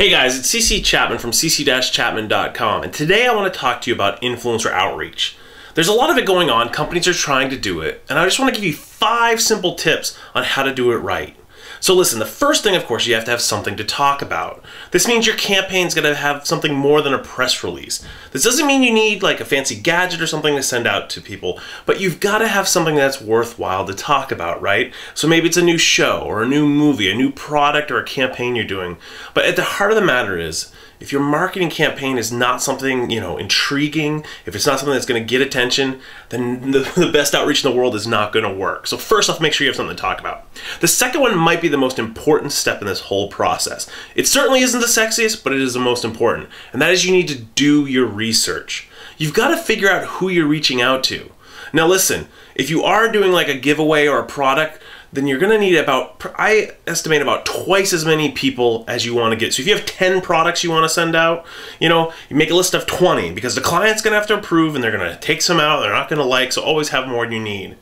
Hey guys, it's CC Chapman from cc-chapman.com, and today I want to talk to you about influencer outreach. There's a lot of it going on, companies are trying to do it, and I just want to give you 5 simple tips on how to do it right. So listen, the first thing, of course, you have to have something to talk about. This means your campaign's going to have something more than a press release. This doesn't mean you need like a fancy gadget or something to send out to people, but you've got to have something that's worthwhile to talk about, right? So maybe it's a new show or a new movie, a new product or a campaign you're doing. But at the heart of the matter is, if your marketing campaign is not something, intriguing, if it's not something that's going to get attention, then the best outreach in the world is not going to work. So first off, make sure you have something to talk about. The second one might be the most important step in this whole process. It certainly isn't the sexiest, but it is the most important. And that is you need to do your research. You've got to figure out who you're reaching out to. Now listen, if you are doing like a giveaway or a product, then you're going to need I estimate about twice as many people as you want to get. So if you have 10 products you want to send out, you make a list of 20 because the client's going to have to approve and they're going to take some out, they're not going to like, so always have more than you need.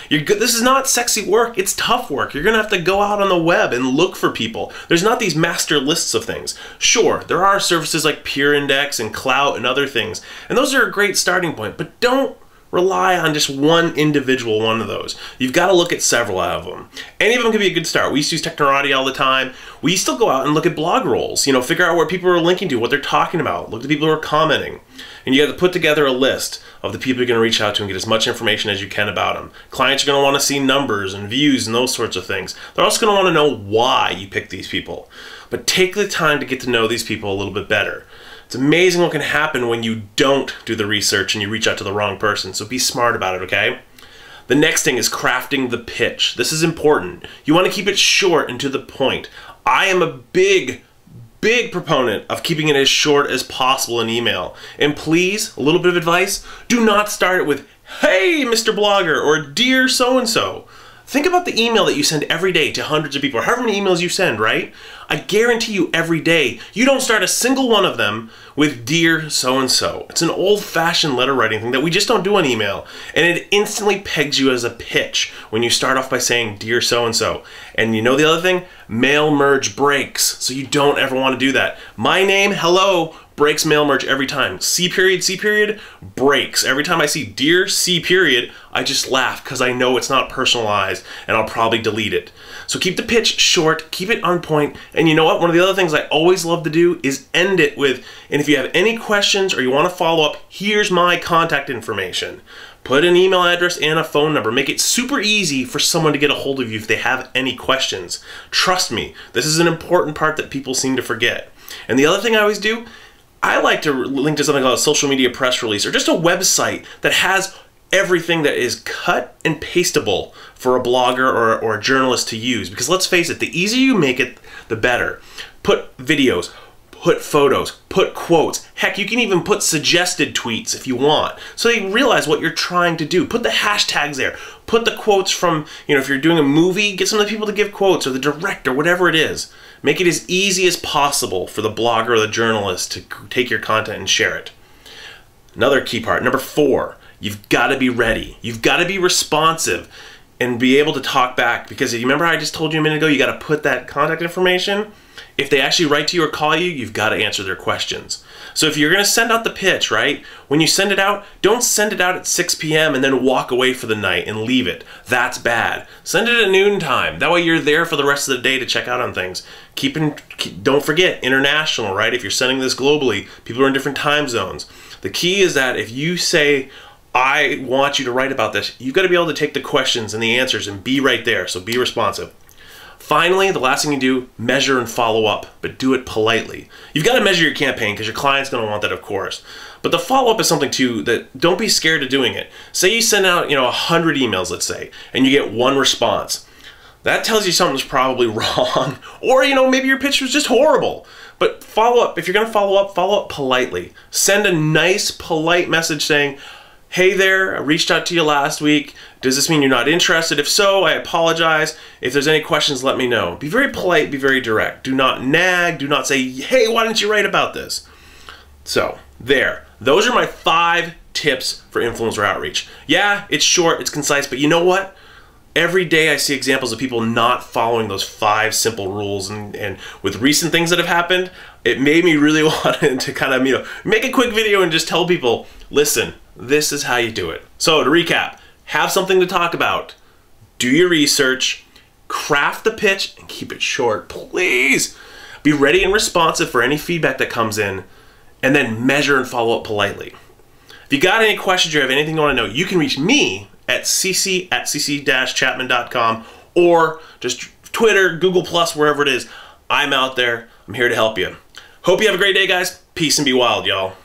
This is not sexy work, it's tough work. You're going to have to go out on the web and look for people. There's not these master lists of things. Sure, there are services like PeerIndex and Klout and other things, and those are a great starting point, but don't rely on just one individual one of those. You've got to look at several of them. Any of them could be a good start. We used to use Technorati all the time. We still go out and look at blog rolls, figure out where people are linking to, what they're talking about, look at the people who are commenting. And you got to put together a list of the people you're going to reach out to and get as much information as you can about them. Clients are going to want to see numbers and views and those sorts of things. They're also going to want to know why you picked these people. But take the time to get to know these people a little bit better. It's amazing what can happen when you don't do the research and you reach out to the wrong person, so be smart about it, okay? The next thing is crafting the pitch. This is important. You want to keep it short and to the point. I am a big proponent of keeping it as short as possible in email. And please, a little bit of advice, do not start it with, "Hey, Mr. Blogger," or "Dear so-and-so." Think about the email that you send every day to hundreds of people, or however many emails you send, right? I guarantee you every day, you don't start a single one of them with "Dear so-and-so." It's an old-fashioned letter writing thing that we just don't do on email. And it instantly pegs you as a pitch when you start off by saying "Dear so-and-so." And you know the other thing? Mail merge breaks, so you don't ever want to do that. My name, hello, breaks mail merge every time. C period, breaks. Every time I see "Dear C period," I just laugh because I know it's not personalized and I'll probably delete it. So keep the pitch short, keep it on point, and you know what? One of the other things I always love to do is end it with, "And if you have any questions or you want to follow up, here's my contact information." Put an email address and a phone number. Make it super easy for someone to get a hold of you if they have any questions. Trust me, this is an important part that people seem to forget. And the other thing I always do, I like to link to something called a social media press release or just a website that has everything that is cut and pastable for a blogger or a journalist to use. Because let's face it, the easier you make it, the better. Put videos, put photos, put quotes. Heck, you can even put suggested tweets if you want, so they realize what you're trying to do. Put the hashtags there. Put the quotes from, if you're doing a movie, get some of the people to give quotes, or the director, whatever it is. Make it as easy as possible for the blogger or the journalist to take your content and share it. Another key part, number 4, you've got to be ready. You've got to be responsive and be able to talk back, because if you remember I just told you a minute ago, you got to put that contact information. If they actually write to you or call you, you've got to answer their questions. So if you're going to send out the pitch, right? When you send it out, don't send it out at 6 p.m. and then walk away for the night and leave it. That's bad. Send it at noontime. That way you're there for the rest of the day to check out on things. Don't forget, international, right? If you're sending this globally, people are in different time zones. The key is that if you say, "I want you to write about this," you've got to be able to take the questions and the answers and be right there. So be responsive. Finally, the last thing you do, measure and follow up, but do it politely. You've got to measure your campaign because your client's going to want that, of course. But the follow-up is something too that don't be scared of doing it. Say you send out, 100 emails, let's say, and you get 1 response. That tells you something's probably wrong. Or, maybe your pitch was just horrible. But follow up. If you're going to follow up politely. Send a nice, polite message saying, "Hey there, I reached out to you last week. Does this mean you're not interested? If so, I apologize. If there's any questions, let me know." Be very polite, be very direct. Do not nag, do not say, "Hey, why didn't you write about this?" So, there. Those are my 5 tips for influencer outreach. Yeah, it's short, it's concise, but you know what? Every day I see examples of people not following those 5 simple rules, and with recent things that have happened, it made me really want to kind of, make a quick video and just tell people, listen, this is how you do it. So to recap, have something to talk about, do your research, craft the pitch, and keep it short, please. Be ready and responsive for any feedback that comes in, and then measure and follow up politely. If you got any questions or have anything you want to know, you can reach me at cc@cc-chapman.com or just Twitter, Google+, wherever it is. I'm out there. I'm here to help you. Hope you have a great day, guys. Peace and be wild, y'all.